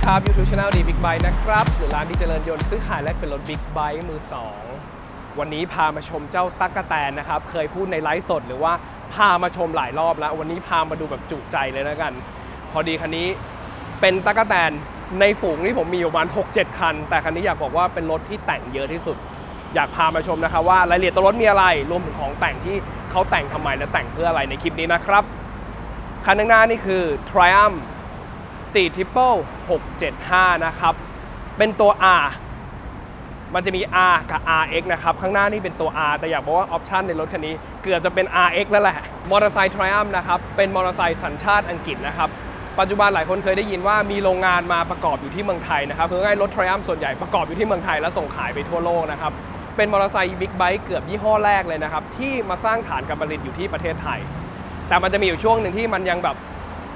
ครับ YouTube Channel ดีบิ๊กไบค์นะครับหรือร้านดีเจริญยนต์ซื้อขายและเป็นรถบิ๊กไบค์มือสองวันนี้พามาชมเจ้าตั๊กแตนนะครับเคยพูดในไลฟ์สดหรือว่าพามาชมหลายรอบแล้ววันนี้พามาดูแบบจุใจเลยนะกันพอดีคันนี้เป็นตั๊กแตนในฝูงที่ผมมีประมาณ 6-7 คันแต่คันนี้อยากบอกว่าเป็นรถที่แต่งเยอะที่สุดอยากพามาชมนะครับว่ารายละเอียดตัวรถมีอะไรรวมถึงของแต่งที่เขาแต่งทำไมและแต่งเพื่ออะไรในคลิปนี้นะครับคันข้างหน้านี่คือ Triumph Street Triple 675 นะครับเป็นตัว R มันจะมี R กับ RX นะครับข้างหน้านี่เป็นตัว R แต่อยากบอกว่าออปชันในรถคันนี้เกือบจะเป็น RX แล้วแหละมอเตอร์ไซค์ Triumph นะครับเป็นมอเตอร์ไซค์สัญชาติอังกฤษนะครับปัจจุบันหลายคนเคยได้ยินว่ามีโรงงานมาประกอบอยู่ที่เมืองไทยนะครับคือง่ายรถ Triumph ส่วนใหญ่ประกอบอยู่ที่เมืองไทยแล้วส่งขายไปทั่วโลกนะครับเป็นมอเตอร์ไซค์บิ๊กไบค์เกือบยี่ห้อแรกเลยนะครับที่มาสร้างฐานการผลิตอยู่ที่ประเทศไทยแต่มันจะมีอยู่ช่วงหนึ่งที่มันยังแบบ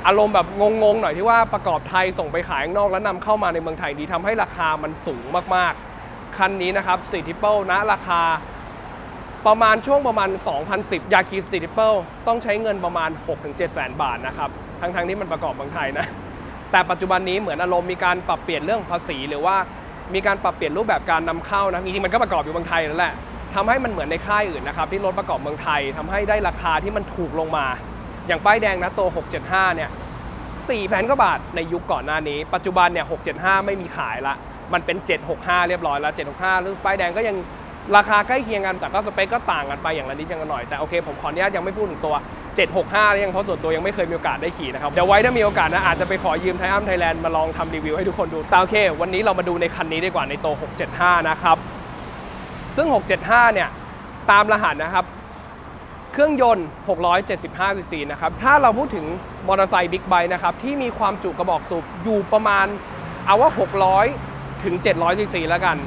อารมณ์แบบงงๆหน่อยที่ว่าประกอบไทยส่งไปขายข้างนอกแล้วนำเข้ามาในเมืองไทยดีทำให้ราคามันสูงมากๆคันนี้นะครับ Street Triple นะราคาประมาณ 2010 ยาคี Street Triple ต้องใช้เงินประมาณ 6-7 แสนบาทนะครับทั้งที่มันประกอบเมืองไทยนะแต่ปัจจุบันนี้เหมือนอารมณ์มีการปรับเปลี่ยนเรื่องภาษีหรือว่ามีการปรับเปลี่ยนรูปแบบการนำเข้านะจริงๆมันก็ประกอบอยู่เมืองไทยนั่นแหละทำให้มันเหมือนในค่ายอื่นนะครับที่รถประกอบเมืองไทยทำให้ได้ราคาที่มันถูกลงมาอย่างป้ายแดงนะตัว 675 เนี่ย400,000 กว่าบาทในยุคก่อนหน้านี้ปัจจุบันเนี่ย675ไม่มีขายละมันเป็น765เรียบร้อยแล้ว765หรือป้ายแดงก็ยังราคาใกล้เคียงกันแต่ก็สเปคก็ต่างกันไปอย่างละนิดอย่างละหน่อยแต่โอเคผมขออนุญาตยังไม่พูดถึงตัว765แล้วยังเพราะส่วนตัวยังไม่เคยมีโอกาสได้ขี่นะครับเดี๋ยวไว้ถ้ามีโอกาสนะอาจจะไปขอยืมTriumph Thailandมาลองทำรีวิวให้ทุกคนดูแต่โอเควันนี้เรามาดูในคันนี้ดีกว่าในตัว675นะครับซึ่ง675เนี่ยตามรหัสนะครับเครื่องยนต์675 cc นะครับถ้าเราพูดถึงมอเตอร์ไซค์บิ๊กไบค์นะครับที่มีความจุกระบอกสูบอยู่ประมาณเอาว่า600ถึง700 cc แล้วกัน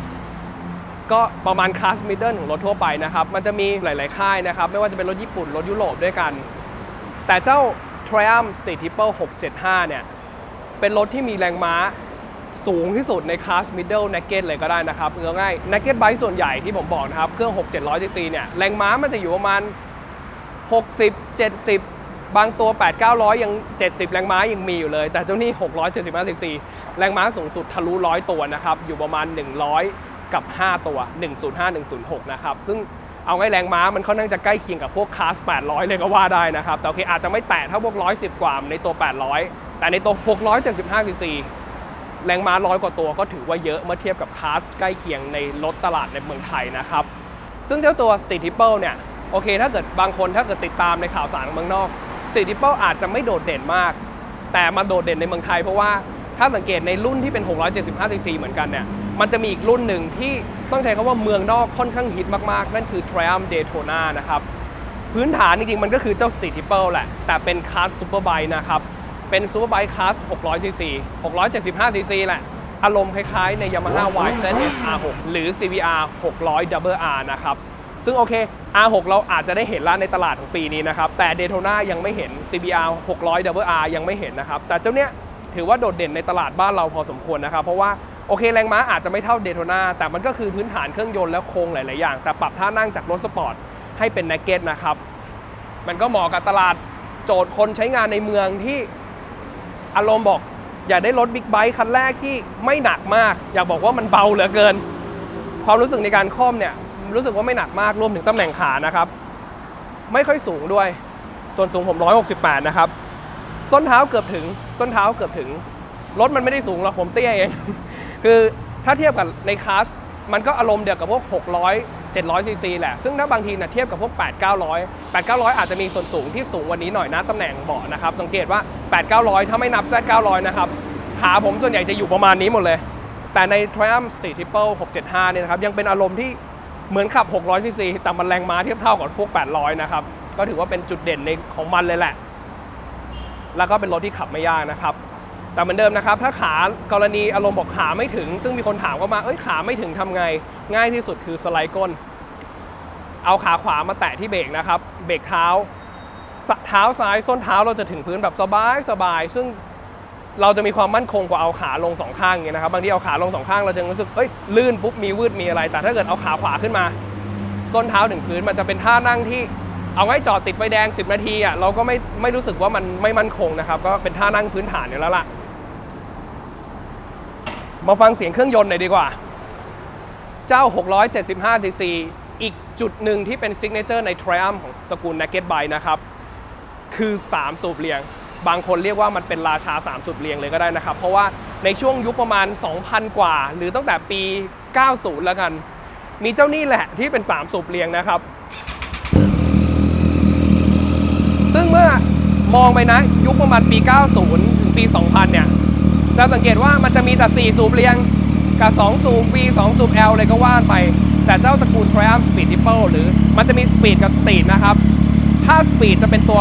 ก็ประมาณคลาสมิดเดิลของรถทั่วไปนะครับมันจะมีหลายๆค่ายนะครับไม่ว่าจะเป็นรถญี่ปุ่นรถยุโรปด้วยกันแต่เจ้า Triumph Street Triple 675 เนี่ยเป็นรถที่มีแรงม้าสูงที่สุดในคลาส Middle Naked เลยก็ได้นะครับง่ายๆ Naked Bike ส่วนใหญ่ที่ผมบอกนะครับเครื่อง 6-700 cc เนี่ยแรงม้ามันจะอยู่ประมาณ60-70 บางตัว 8-900 ยัง 70 แรงม้ายังมีอยู่เลยแต่เจ้านี่675 cc แรงม้าสูงสุดทะลุ100 ตัวนะครับอยู่ประมาณ100กับ5ตัว105 106นะครับซึ่งเอาไงแรงม้ามันค่อนข้างจะใกล้เคียงกับพวกคลาส800เลยก็ว่าได้นะครับแต่โอเคอาจจะไม่แตะเท่าพวก110กว่าในตัว800แต่ในตัว675 cc แรงม้า100 กว่าตัวก็ถือว่าเยอะเมื่อเทียบกับคลาสใกล้เคียงในรถตลาดในเมืองไทยนะครับซึ่งเจ้าตัว Street Triple เนี่ยโอเคถ้าเกิดบางคนถ้าเกิดติดตามในข่าวสารของเมืองนอก Street Triple อาจจะไม่โดดเด่นมากแต่มาโดดเด่นในเมืองไทยเพราะว่าถ้าสังเกตในรุ่นที่เป็น675 cc เหมือนกันเนี่ยมันจะมีอีกรุ่นหนึ่งที่ต้องใช้คำว่าเมืองนอกค่อนข้างฮิตมากๆนั่นคือ Triumph Daytona นะครับพื้นฐานจริงๆมันก็คือเจ้า Street Triple แหละแต่เป็นคลาสซูเปอร์ไบค์นะครับเป็นซูเปอร์ไบค์คลาส600 cc 675 cc แหละอารมณ์คล้ายๆใน Yamaha YZF R6 หรือ CBR 600 Double R นะครับซึ่งโอเค R6 เราอาจจะได้เห็นแล้วในตลาดของปีนี้นะครับแต่ Daytona ยังไม่เห็น CBR 600 Double R ยังไม่เห็นนะครับแต่เจ้าเนี้ยถือว่าโดดเด่นในตลาดบ้านเราพอสมควรนะครับเพราะว่าโอเคแรงม้าอาจจะไม่เท่า Daytona แต่มันก็คือพื้นฐานเครื่องยนต์และโครงหลายๆอย่างแต่ปรับท่านั่งจากรถสปอร์ตให้เป็น Naked นะครับมันก็เหมาะกับตลาดโจทย์คนใช้งานในเมืองที่อารมณ์บอกอยากได้รถบิ๊กไบค์คันแรกที่ไม่หนักมากอยากบอกว่ามันเบาเหลือเกินความรู้สึกในการค่อมเนี่ยรู้สึกว่าไม่หนักมากรวมถึงตำแหน่งขานะครับไม่ค่อยสูงด้วยส่วนสูงผม168นะครับส้นเท้าเกือบถึงรถมันไม่ได้สูงหรอกผมเตี้ยเองคือถ้าเทียบกับในคลาสมันก็อารมณ์เดียวกับพวก600 700 cc แหละซึ่งถ้าบางทีเทียบกับพวก8-900 อาจจะมีส่วนสูงที่สูงกว่านี้หน่อยนะตำแหน่งเบาะนะครับสังเกตว่า8-900ถ้าไม่นับ Z900 นะครับขาผมส่วนใหญ่จะอยู่ประมาณนี้หมดเลยแต่ใน Triumph Street Triple 675เนี่ยนะครับยังเป็นอารมณ์ที่เหมือนขับ600 cc แต่มันแรงม้าเทียบเท่ากับพวก800นะครับก็ถือว่าเป็นจุดเด่นในของมันเลยแหละแล้วก็เป็นรถที่ขับไม่ยากนะครับแต่เหมือนเดิมนะครับถ้าขากรณีอารมณ์บอกขาไม่ถึงซึ่งมีคนถามก็มาขาไม่ถึงทำไงง่ายที่สุดคือสไลด์ก้นเอาขาขวามาแตะที่เบรกนะครับเบรกเท้าซ้ายส้นเท้าเราจะถึงพื้นแบบสบายซึ่งเราจะมีความมั่นคงกว่าเอาขาลงสองข้างอย่างเงี้ยนะครับบางทีเอาขาลงสองข้างเราจะรู้สึกลื่นปุ๊บมีวืดมีอะไรแต่ถ้าเกิดเอาขาขวาขึ้นมาส้นเท้าถึงพื้นมันจะเป็นท่านั่งที่เอาไว้จอดติดไฟแดง10 นาทีอ่ะเราก็ไม่รู้สึกว่ามันไม่มั่นคงนะครับก็เป็นท่านั่งพื้นฐานอยู่แล้วล่ะ มาฟังเสียงเครื่องยนต์หน่อยดีกว่าเจ้า675 cc อีกจุดหนึ่งที่เป็นซิกเนเจอร์ใน Triumph ของตระกูล Naked Bike นะครับคือ3สูบเรียงบางคนเรียกว่ามันเป็นราชา3สูบเรียงเลยก็ได้นะครับเพราะว่าในช่วงยุคประมาณ 2,000 กว่าหรือตั้งแต่ปี 90 แล้วกันมีเจ้านี่แหละที่เป็น3สูบเรียงนะครับซึ่งเมื่อมองไปนะยุคประมาณปี 90 ถึงปี 2000 เนี่ยจะสังเกตว่ามันจะมีแต่4สูบเรียงกับ2สูบ V 2สูบ L เลยก็ว่าไปแต่เจ้าตระกูล Triumph Speed Triple หรือมันจะมี Speed กับ Street นะครับถ้า Speed จะเป็นตัว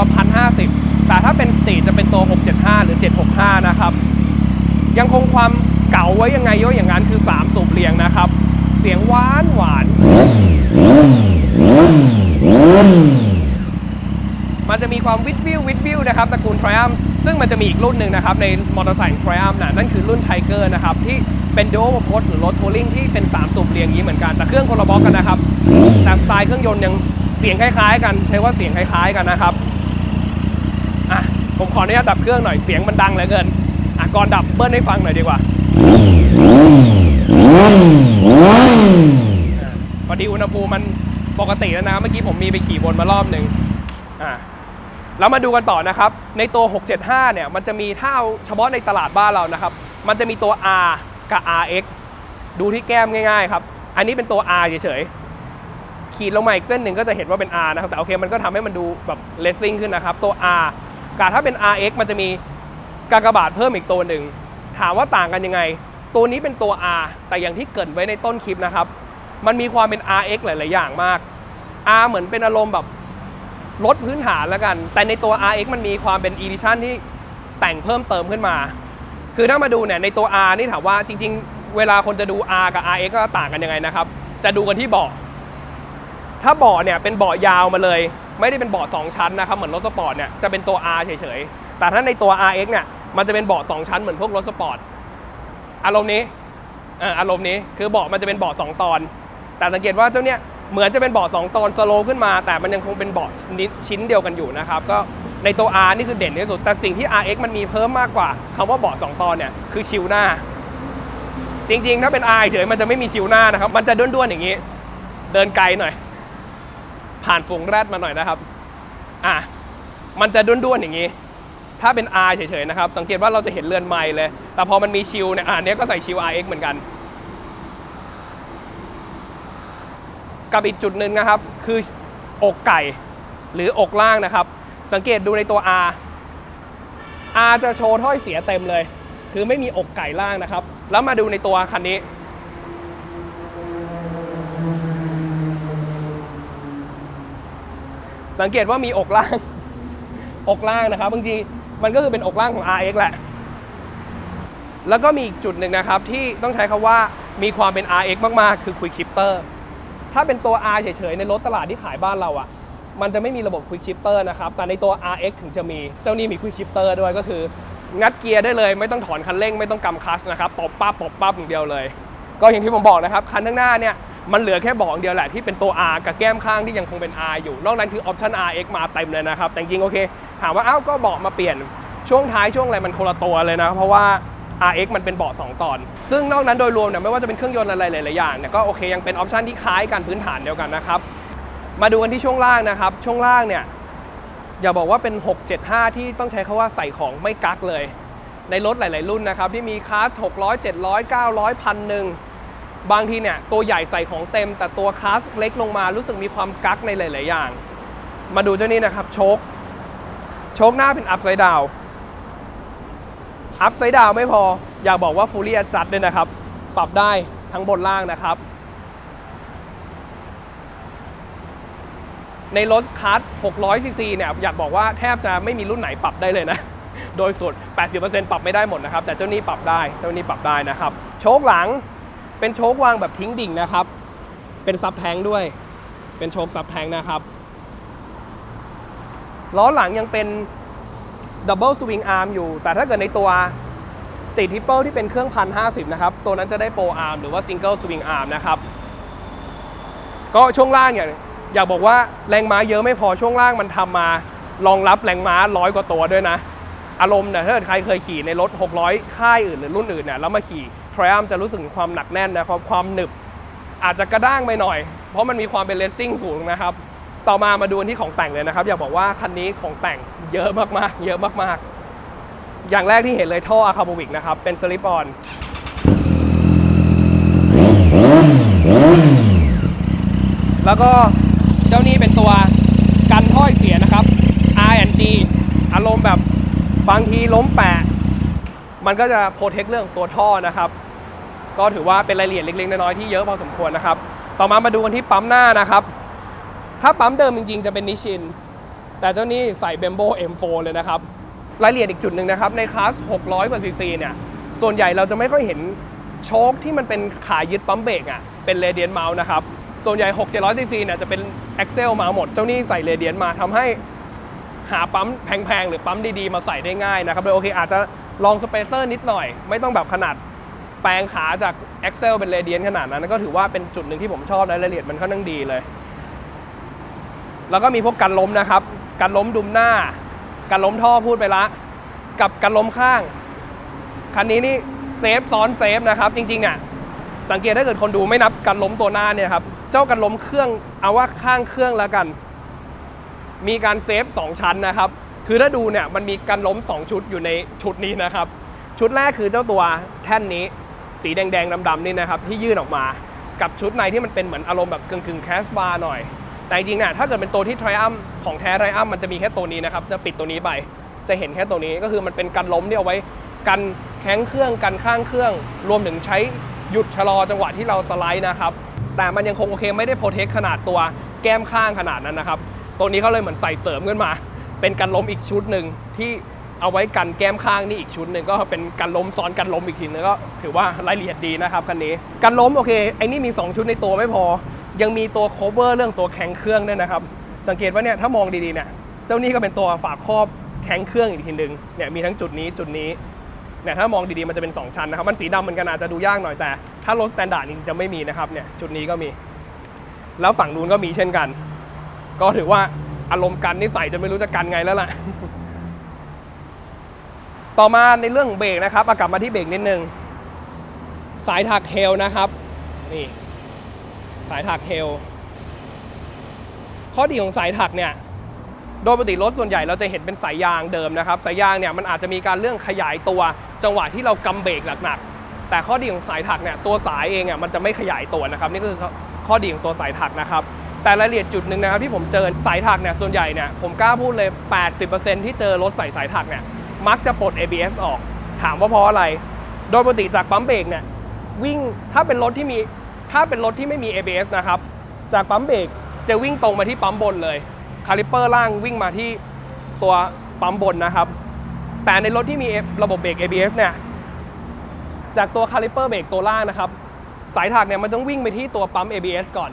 1,050 แต่ถ้าเป็น Street จะเป็นตัว 675 หรือ 765 นะครับยังคงความเก่าไว้ยังไงก็อย่างนั้นคือ3สูบเรียงนะครับเสียงหวานมันจะมีความวิดวิวนะครับตระกูล Triumph ซึ่งมันจะมีอีกรุ่นหนึ่งนะครับในมอเตอร์ไซค์ Triumph นั่นคือรุ่น Tiger นะครับที่เป็น Dual Purpose หรือรถทัวริงที่เป็น3สูบเรียงนี้เหมือนกันแต่เครื่องคนละบล็อกกันนะครับแต่สไตล์เครื่องยนต์ยังเสียงคล้ายๆกันใช้ว่าเสียงคล้ายๆกันนะครับผมขออนุญาตดับเครื่องหน่อยเสียงมันดังเหลือเกินก่อนดับเบิ้ลให้ฟังหน่อยดีกว่าพอดีอุณหภูมิมันปกติแล้วนะเมื่อกี้ผมมีไปขี่บนมารอบหนึ่งแล้วมาดูกันต่อนะครับในตัว675เนี่ยมันจะมีถ้าเอาเฉพาะในตลาดบ้านเรานะครับมันจะมีตัว R กับ RX ดูที่แก้มง่ายๆครับอันนี้เป็นตัว R เฉยๆขีดลงมาอีกเส้นหนึ่งก็จะเห็นว่าเป็น R นะครับแต่โอเคมันก็ทำให้มันดูแบบเลสซิ่งขึ้นนะครับตัว R กับถ้าเป็น RX มันจะมีกากบาทเพิ่มอีกตัวหนึ่งถามว่าต่างกันยังไงตัวนี้เป็นตัว R แต่อย่างที่เกริ่นไว้ในต้นคลิปนะครับมันมีความเป็น RX หลายๆอย่างมาก R เหมือนเป็นอารมณ์แบบรถพื้นฐานแล้วกันแต่ในตัว RX มันมีความเป็น Edition ที่แต่งเพิ่มเติมขึ้นมาคือถ้ามาดูเนี่ยในตัว R นี่ถามว่าจริงๆเวลาคนจะดู R กับ RX ก็ต่างกันยังไงนะครับจะดูกันที่เบาะถ้าเบาะเนี่ยเป็นเบาะยาวมาเลยไม่ได้เป็นเบาะ2ชั้นนะครับเหมือนรถสปอร์ตเนี่ยจะเป็นตัว R เฉยๆแต่ถ้าในตัว RX เนี่ยมันจะเป็นเบาะ2ชั้นเหมือนพวกรถสปอร์ตอารมณ์นี้คือเบาะมันจะเป็นเบาะ2ตอนแต่สังเกตว่าเจ้าเนี่ยเหมือนจะเป็นเบาะ2ตอนสโลว์ขึ้นมาแต่มันยังคงเป็นเบาะชิ้นเดียวกันอยู่นะครับก็ในตัว R นี่คือเด่นที่สุดแต่สิ่งที่ RX มันมีเพิ่มมากกว่าคำว่าเบาะ2ตอนเนี่ยคือชิลหน้าจริงๆถ้าเป็น R เฉยมันจะไม่มีชิลหน้านะครับมันจะด้วนๆอย่างนี้เดินไกลหน่อยผ่านฝูงแรดมาหน่อยนะครับมันจะด้วนๆอย่างนี้ถ้าเป็น R เฉยๆนะครับสังเกตว่าเราจะเห็นเรือนไมล์เลยแต่พอมันมีชิลเนี่ยอันนี้ก็ใส่ชิล RX เหมือนกันกับอีกจุดหนึ่งนะครับคืออกไก่หรืออกล่างนะครับสังเกตดูในตัว R จะโชว์ถ้อยเสียเต็มเลยคือไม่มีอกไก่ล่างนะครับแล้วมาดูในตัวคันนี้สังเกตว่ามีอกล่างนะครับบางทีมันก็คือเป็นอกล่างของ RX แหละแล้วก็มีอีกจุดหนึ่งนะครับที่ต้องใช้คำว่ามีความเป็น RX มากๆคือ Quick Shifter ถ้าเป็นตัว R เฉยๆในรถตลาดที่ขายบ้านเรามันจะไม่มีระบบ Quick Shifter นะครับแต่ในตัว RX ถึงจะมีเจ้านี่มี Quick Shifter ด้วยก็คืองัดเกียร์ได้เลยไม่ต้องถอนคันเร่งไม่ต้องกำคลัตช์นะครับตบปั๊บอย่างเดียวเลยก็อย่างที่ผมบอกนะครับคันข้างหน้าเนี่ยมันเหลือแค่เบาะเดียวแหละที่เป็นตัว R กับแก้มข้างที่ยังคงเป็น R อยู่นอกนั้นคือออปชั่น RX มาเต็มเลยนะครับแต่จริงโอเคถามว่าก็เบาะมาเปลี่ยนช่วงท้ายช่วงอะไรมันคนละตัวเลยนะเพราะว่า RX มันเป็นเบาะ2ตอนซึ่งนอกนั้นโดยรวมเนี่ยไม่ว่าจะเป็นเครื่องยนต์อะไรหลายๆอย่างเนี่ยก็โอเคยังเป็นออปชั่นที่คล้ายกันพื้นฐานเดียวกันนะครับมาดูกันที่ช่วงล่างนะครับช่วงล่างเนี่ยอย่าบอกว่าเป็น675ที่ต้องใช้คำว่าใส่ของไม่กักเลยในรถหลายๆรุ่นนะครับที่มีคลาส600 700 900 1,000บางทีเนี่ยตัวใหญ่ใส่ของเต็มแต่ตัวคลาสเล็กลงมารู้สึกมีความกักในหลายๆอย่างมาดูเจ้านี้นะครับโชคหน้าเป็น upside down ไม่พออยากบอกว่า fully adjust ด้วยนะครับปรับได้ทั้งบนล่างนะครับในรถคลาส600 cc เนี่ยอยากบอกว่าแทบจะไม่มีรุ่นไหนปรับได้เลยนะโดยส่วน 80% ปรับไม่ได้หมดนะครับแต่เจ้านี้ปรับได้นะครับโชคหลังเป็นโชควางแบบทิ้งดิ่งนะครับเป็นซับแทงด้วยเป็นโชคซับแทงนะครับล้อหลังยังเป็นดับเบิลสวิงอาร์มอยู่แต่ถ้าเกิดในตัว Street Triple ที่เป็นเครื่อง 1,050 นะครับตัวนั้นจะได้โปรอาร์มหรือว่าซิงเกิลสวิงอาร์มนะครับก็ช่วงล่างอยากบอกว่าแรงม้าเยอะไม่พอช่วงล่างมันทำมารองรับแรงม้า100 กว่าตัวด้วยนะอารมณ์เนี่ยถ้าเกิดใครเคยขี่ในรถ600ค่ายอื่นหรือรุ่นอื่นเนี่ยแล้วมาขี่ Triumph จะรู้สึกถึงความหนักแน่นนะครับความหนึบอาจจะกระด้างไปหน่อยเพราะมันมีความเป็นเลสซิ่งสูงนะครับต่อมาดูที่ของแต่งเลยนะครับอยากบอกว่าคันนี้ของแต่งเยอะมากๆเยอะมากๆอย่างแรกที่เห็นเลยท่ออะคาโบวิกนะครับเป็นสลิปออนแล้วก็เจ้านี้เป็นตัวกันถ้อยเสียนะครับ R&G อารมณ์แบบบางทีล้มแปะมันก็จะโปรเทคเรื่องตัวท่อนะครับก็ถือว่าเป็นรายละเอียดเล็กๆน้อยๆที่เยอะพอสมควรนะครับต่อมาดูกันที่ปั๊มหน้านะครับถ้าปั๊มเดิมจริงๆจะเป็นนิชินแต่เจ้านี้ใส่เบมโบ M4 เลยนะครับรายละเอียดอีกจุดหนึ่งนะครับในคลาส600 กว่าซีซีเนี่ยส่วนใหญ่เราจะไม่ค่อยเห็นโชคที่มันเป็นขายึดปั๊มเบรกอ่ะเป็นเรเดียนเมาส์นะครับส่วนใหญ่6-700 ซีซีเนี่ยจะเป็นแอ็กเซลมาหมดเจ้านี้ใส่เรเดียนมาทำให้หาปั๊มแพงๆหรือปั๊มดีๆมาใส่ได้ง่ายนะครับโดยโอเคอาจจะลองสเปเซอร์นิดหน่อยไม่ต้องแบบขนาดแปลงขาจาก Excel เป็น Radiant ขนาดนั้นก็ถือว่าเป็นจุดหนึ่งที่ผมชอบนะรายละเอียดมันค่อนข้างดีเลยแล้วก็มีพวกกันล้มนะครับกันล้มดุมหน้ากันล้มท่อพูดไปละกับกันล้มข้างคันนี้นี่เซฟซ้อนเซฟนะครับจริงๆเนี่ยสังเกตถ้าเกิดคนดูไม่นับกันล้มตัวหน้าเนี่ยครับเจ้ากันล้มเครื่องเอาว่าข้างเครื่องแล้วกันมีการเซฟ2ชั้นนะครับคือถ้าดูเนี่ยมันมีกันล้ม2ชุดอยู่ในชุดนี้นะครับชุดแรกคือเจ้าตัวแท่นนี้สีแดงๆดำๆนี่นะครับที่ยื่นออกมากับชุดในที่มันเป็นเหมือนอารมณ์แบบกึ่งแคสบาร์หน่อยแต่จริงๆเนี่ยถ้าเกิดเป็นตัวที่ Triumph ของแท้ Triumph มันจะมีแค่ตัวนี้นะครับจะปิดตัวนี้ไปจะเห็นแค่ตัวนี้ก็คือมันเป็นกันล้มที่เอาไว้กันแข้งเครื่องกันข้างเครื่องรวมถึงใช้หยุดชะลอจังหวะที่เราสไลด์นะครับแต่มันยังคงโอเคไม่ได้โปรเทคขนาดตัวแก้มข้างขนาดนั้นนะครับตัวนี้เขาเลยเหมือนใส่เสริมขึ้นมาเป็นกันล้มอีกชุดหนึ่งที่เอาไว้กันแก้มข้างนี่อีกชุดหนึ่งก็เป็นกันล้มซ้อนกันล้มอีกทีนึงก็ถือว่ารายละเอียดดีนะครับคันนี้กันล้มโอเคไอ้นี่มี2ชุดในตัวไม่พอยังมีตัว cover เรื่องตัวแข็งเครื่องด้วยนะครับสังเกตว่าเนี่ยถ้ามองดีๆเนี่ยเจ้านี่ก็เป็นตัวฝาครอบแข็งเครื่องอีกทีนึงเนี่ยมีทั้งจุดนี้เนี่ยถ้ามองดีๆมันจะเป็น2ชั้นนะครับมันสีดำเหมือนกันอาจจะดูยากหน่อยแต่ถ้ารถสแตนดาร์ดจริงจะไม่มีนะครับเนี่ยจุดนี้ก็มีแล้วฝั่งนู้นก็มีเช่นกันก็ถือว่าอารมณ์กันนี่ใส่จะไม่รู้จะกันไงแล้วล่ะ ต่อมาในเรื่องเบรกนะครับกลับมาที่เบรกนิดนึงสายถักเฮลนะครับนี่สายถักเฮลข้อดีของสายถักเนี่ยโดยปกติรถส่วนใหญ่เราจะเห็นเป็นสายยางเดิมนะครับสายยางเนี่ยมันอาจจะมีการเรื่องขยายตัวจังหวะที่เรากำเบรกหนักๆแต่ข้อดีของสายถักเนี่ยตัวสายเองมันจะไม่ขยายตัวนะครับนี่ก็คือข้อดีของตัวสายถักนะครับแต่รายละเอียดจุดหนึ่งนะครับที่ผมเจอสายถักเนี่ยส่วนใหญ่เนี่ยผมกล้าพูดเลย 80% ที่เจอรถใส่สายถักเนี่ยมักจะปลด ABS ออกถามว่าเพราะอะไรโดยปกติจากปั๊มเบรกเนี่ยวิ่งถ้าเป็นรถที่ไม่มี ABS นะครับจากปั๊มเบรกจะวิ่งตรงมาที่ปั๊มบนเลยคาลิปเปอร์ล่างวิ่งมาที่ตัวปั๊มบนนะครับแต่ในรถที่มีระบบเบรก ABS เนี่ยจากตัวคาลิปเปอร์เบรกตัวล่างนะครับสายถักเนี่ยมันต้องวิ่งไปที่ตัวปั๊ม ABS ก่อน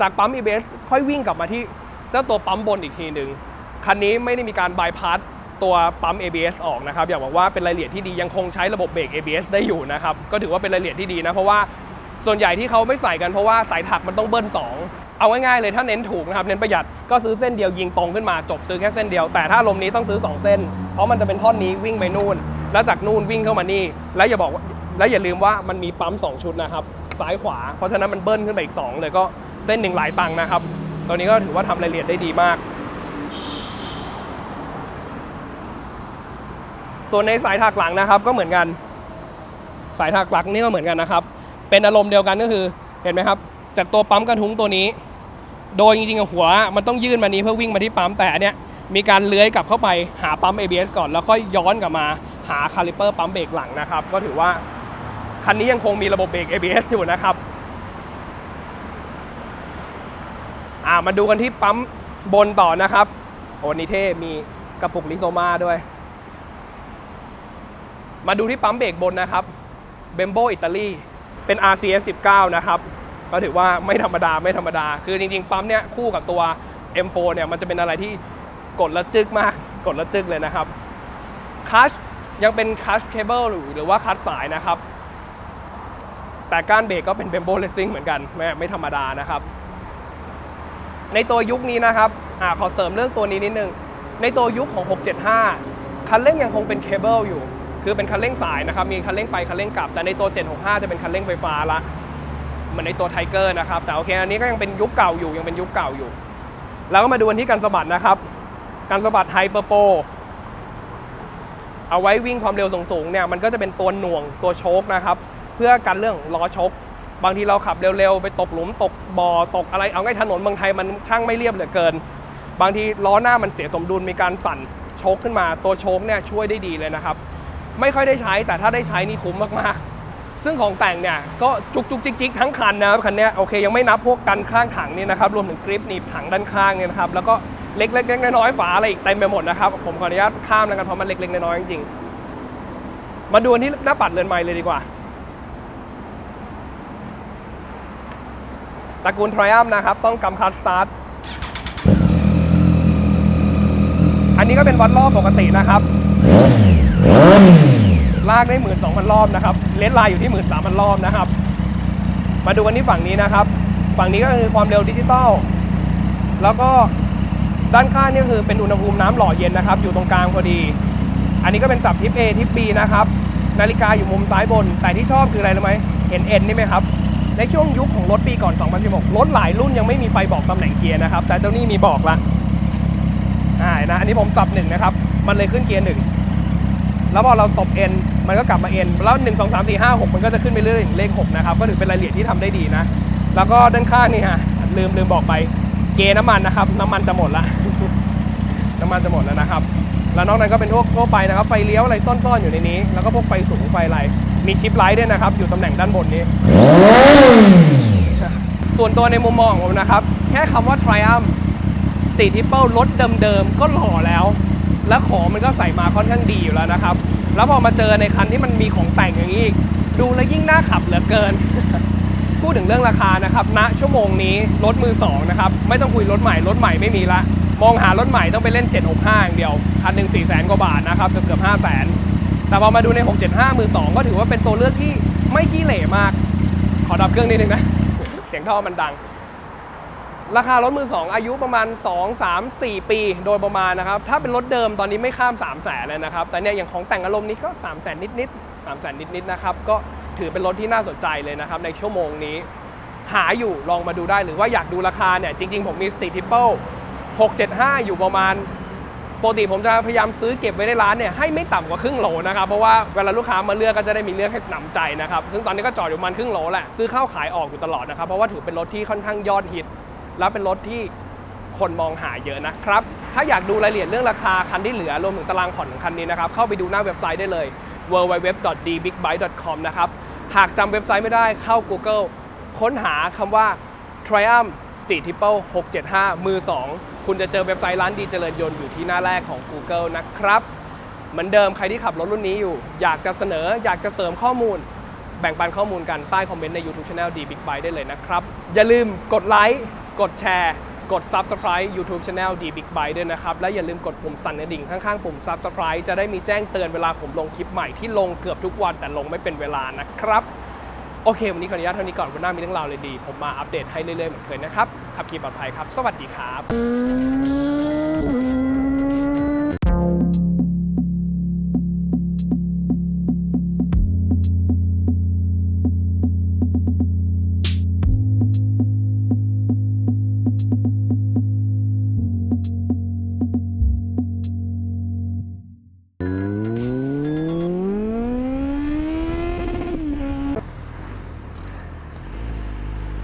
จากปั๊ม ABS ค่อยวิ่งกลับมาที่เจ้าตัวปั๊มบนอีกทีหนึ่งคันนี้ไม่ได้มีการบายพาสตัวปั๊ม ABS ออกนะครับอยากบอกว่าเป็นรายละเอียดที่ดียังคงใช้ระบบเบรก ABS ได้อยู่นะครับก็ถือว่าเป็นรายละเอียดที่ดีนะเพราะว่าส่วนใหญ่ที่เขาไม่ใส่กันเพราะว่าสายถักมันต้องเบิ้ล2เอาง่ายๆเลยถ้าเน้นถูกนะครับเน้นประหยัดก็ซื้อเส้นเดียวยิงตรงขึ้นมาจบซื้อแค่เส้นเดียวแต่ถ้าลมนี้ต้องซื้อ2เส้นเพราะมันจะเป็นท่อนนี้วิ่งไปนู่นแล้วจากนู่นวิ่งเข้ามานี่แล้วอย่าลืมว่ามันมีปั๊ม2ชุดนะครับซ้ายขวาเพราะฉะนั้นมันเบิ้ลขึ้นไปอีก2เลยก็เส้นหนึ่งหลายตังค์นะครับตัวนี้ก็ถือว่าทำรายละเอียดได้ดีมากส่วนในสายถักหลังนะครับก็เหมือนกันสายถักหลังนี่ก็เหมือนกันนะครับเป็นอารมณ์เดียวกันก็คือเห็นไหมครับจากตัวปั๊มกระทุ้งตัวนี้โดยจริงๆหัวมันต้องยื่นมานี้เพื่อวิ่งมาที่ปั๊มแต่อันเนี้ยมีการเลื้อยกลับเข้าไปหาปั๊ม ABS ก่อนแล้วค่อยย้อนกลับมาหาคาลิปเปอร์ปั๊มเบรกหลังนะครับก็ถือว่าคันนี้ยังคงมีระบบเบรก ABS อยู่นะครับมาดูกันที่ปั๊มบนต่อนะครับโอ้นี่เท่มีกระปุกลิโซมาด้วยมาดูที่ปั๊มเบรกบนนะครับเบมโบอิตาลีเป็น RCS 19นะครับก็ถือว่าไม่ธรรมดาคือจริงๆปั๊มเนี้ยคู่กับตัว M4 เนี่ยมันจะเป็นอะไรที่กดแล้วจึกมากกดแล้วจึกเลยนะครับคัชยังเป็นคัชเคเบิลหรือว่าคัชสายนะครับแต่ก้านเบรกก็เป็นเบมโบเลสซิ่งเหมือนกันไม่ธรรมดานะครับในตัวยุคนี้นะครับขอเสริมเรื่องตัวนี้นิดนึงในตัวยุคของ675คันเร่งยังคงเป็นเคเบิลอยู่ค คือเป็นคันเร่งสายนะครับมีคันเร่งไปคันเร่งกลับแต่ในตัว 765 จะเป็นคันเร่งไฟฟ้าละเหมือนในตัวไทเกอร์นะครับแต่โอเคอันนี้ก็ยังเป็นยุคเก่าอยู่ยังเป็นยุคเก่าอยู่แล้วก็มาดูกันที่กันสะบัดนะครับกันสะบัดไฮเปอร์โปรเอาไว้วิ่งความเร็วสูงๆเนี่ยมันก็จะเป็นตัวหน่วงตัวโชคนะครับเพื่อกันเรื่องล้อชกบางทีเราขับเร็วๆไปตกหลุมตกบ่อตกอะไรเอาง่ายถนนเมืองไทยมันช่างไม่เรียบเหลือเกินบางทีล้อหน้ามันเสียสมดุลมีการสั่นโชคขึ้นมาตัวโชคเนี่ยช่วยได้ดีเลยนะครับไม่ค่อยได้ใช้แต่ถ้าได้ใช้นี่คุ้มมากๆซึ่งของแต่งเนี่ยก็จุกจิกทั้งคันนะครับคันนี้โอเคยังไม่นับพวกกันข้างถังนี่นะครับรวมถึงกริปหนีบถังด้านข้างเนี่ยนะครับแล้วก็เล็กๆน้อยๆฝาอะไรอีกเต็มไปหมดนะครับผมขออนุญาตข้ามแล้วกันเพราะมันเล็กๆน้อยๆจริงๆมาดูที่หน้าปัดเรือนไม้เลยดีกว่าตระกูล Triumph นะครับต้องกำคัสสตาร์ทอันนี้ก็เป็นวัดรอบปกตินะครับลากได้ 12,000 รอบนะครับเลนส์ไลน์อยู่ที่ 13,000 รอบนะครับมาดูกันที่ฝั่งนี้นะครับฝั่งนี้ก็คือความเร็วดิจิตอลแล้วก็ด้านข้างนี่คือเป็นอุณหภูมิน้ำหล่อเย็นนะครับอยู่ตรงกลางพอดีอันนี้ก็เป็นจับทิป A ทิป B นะครับนาฬิกาอยู่มุมซ้ายบนแต่ที่ชอบคืออะไรรู้ไหมเห็น N นี่ไหมครับในช่วงยุคของรถปีก่อน 2016 รถหลายรุ่นยังไม่มีไฟบอกตำแหน่งเกียร์นะครับแต่เจ้านี่มีบอกละนะอันนี้ผมสับ1นะครับมันเลยขึ้นเกียร์1แล้วพอเราตบ N มันก็กลับมา N แล้ว1 2 3 4 5 6มันก็จะขึ้นไปเรื่อยๆเลข6นะครับก็ถือเป็นรายละเอียดที่ทำได้ดีนะแล้วก็ด้านข้างนี่ฮะลืมบอกไปเกน้ำมันนะครับน้ำมันจะหมดละ น้ำมันจะหมดแล้วนะครับแล้วนอกนั้นก็เป็นทั่วไปนะครับไฟเลี้ยวอะไรซ่อนๆอยู่ในนี้แล้วก็พวกไฟสูงไฟอะไรมีชิปไลท์ด้วยนะครับอยู่ตำแหน่งด้านบนนี้ ส่วนตัวในมุมมองของผมนะครับแค่คำว่า Triumph Street Triple รถเดิมๆก็หล่อแล้วและของมันก็ใส่มาค่อนข้างดีอยู่แล้วนะครับแล้วพอมาเจอในคันที่มันมีของแต่งอย่างนี้ดูแล้วยิ่งน่าขับเหลือเกิน พูดถึงเรื่องราคานะครับณชั่วโมงนี้รถมือ2นะครับไม่ต้องคุยรถใหม่ไม่มีละมองหารถใหม่ต้องไปเล่น765อย่างเดียวคันหนึ่ง400,000 กว่าบาทนะครับเกือบ500,000แต่พอมาดูใน675มือ2ก็ถือว่าเป็นตัวเลือกที่ไม่ขี้เหร่มากขอดับเครื่องนิดนึงนะ เสียงท่อมันดังราคารถมือ2อายุประมาณ2 3 4 ปีโดยประมาณนะครับถ้าเป็นรถเดิมตอนนี้ไม่ข้าม300,000เลยนะครับแต่เนี่ยอย่างของแต่งอารมณ์นี้ก็300,000นิดนะครับก็ถือเป็นรถที่น่าสนใจเลยนะครับในชั่วโมงนี้หาอยู่ลองมาดูได้หรือว่าอยากดูราคาเนี่ยจริงๆผมมี Street Triple 675อยู่ประมาณปกติผมจะพยายามซื้อเก็บไว้ในร้านเนี่ยให้ไม่ต่ำกว่าครึ่งโหลนะครับเพราะว่าเวลาลูกค้ามาเลือกก็จะได้มีเลือกให้หนำใจนะครับซึ่งตอนนี้ก็จอดอยู่ประมาณครึ่งโหลแหละซื้อเข้าขายออกอยู่ตลอดนะครับเพราะว่าถือเป็นรถที่ค่อนข้างยอดฮิตแล้วเป็นรถที่คนมองหาเยอะนะครับถ้าอยากดูรายละเอียดเรื่องราคาคันที่เหลือรวมถึงตารางผ่อนของคันนี้นะครับเข้าไปดูหน้าเว็บไซต์ได้เลย www.dbigbike.com นะครับหากจำเว็บไซต์ไม่ได้เข้า Google ค้นหาคำว่า Triumph Street Triple 675 มือ 2 คุณจะเจอเว็บไซต์ร้านดีเจริญยนต์อยู่ที่หน้าแรกของ Google นะครับเหมือนเดิมใครที่ขับรถรุ่นนี้อยู่อยากจะเสนออยากจะเสริมข้อมูลแบ่งปันข้อมูลกันใต้คอมเมนต์ใน YouTube Channel D Big Bike ได้เลยนะครับอย่าลืมกดไลค์กดแชร์กด Subscribe YouTube Channel D Big Bike ด้วยนะครับและอย่าลืมกดปุ่มสั่นกระดิ่งข้างๆปุ่ม Subscribe จะได้มีแจ้งเตือนเวลาผมลงคลิปใหม่ที่ลงเกือบทุกวันแต่ลงไม่เป็นเวลานะครับโอเควันนี้ขออนุญาตเท่านี้ก่อนวันหน้ามีเรื่องราวเลยดีผมมาอัปเดตให้เรื่อยๆเหมือนเคยนะครับขับขี่ปลอดภัยครับสวัสดีครับ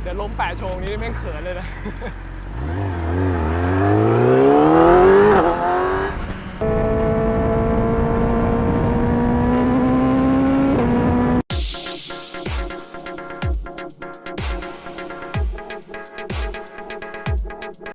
เดี๋ยวล้มแปะโชว์นี้แม่งเขินเลยนะ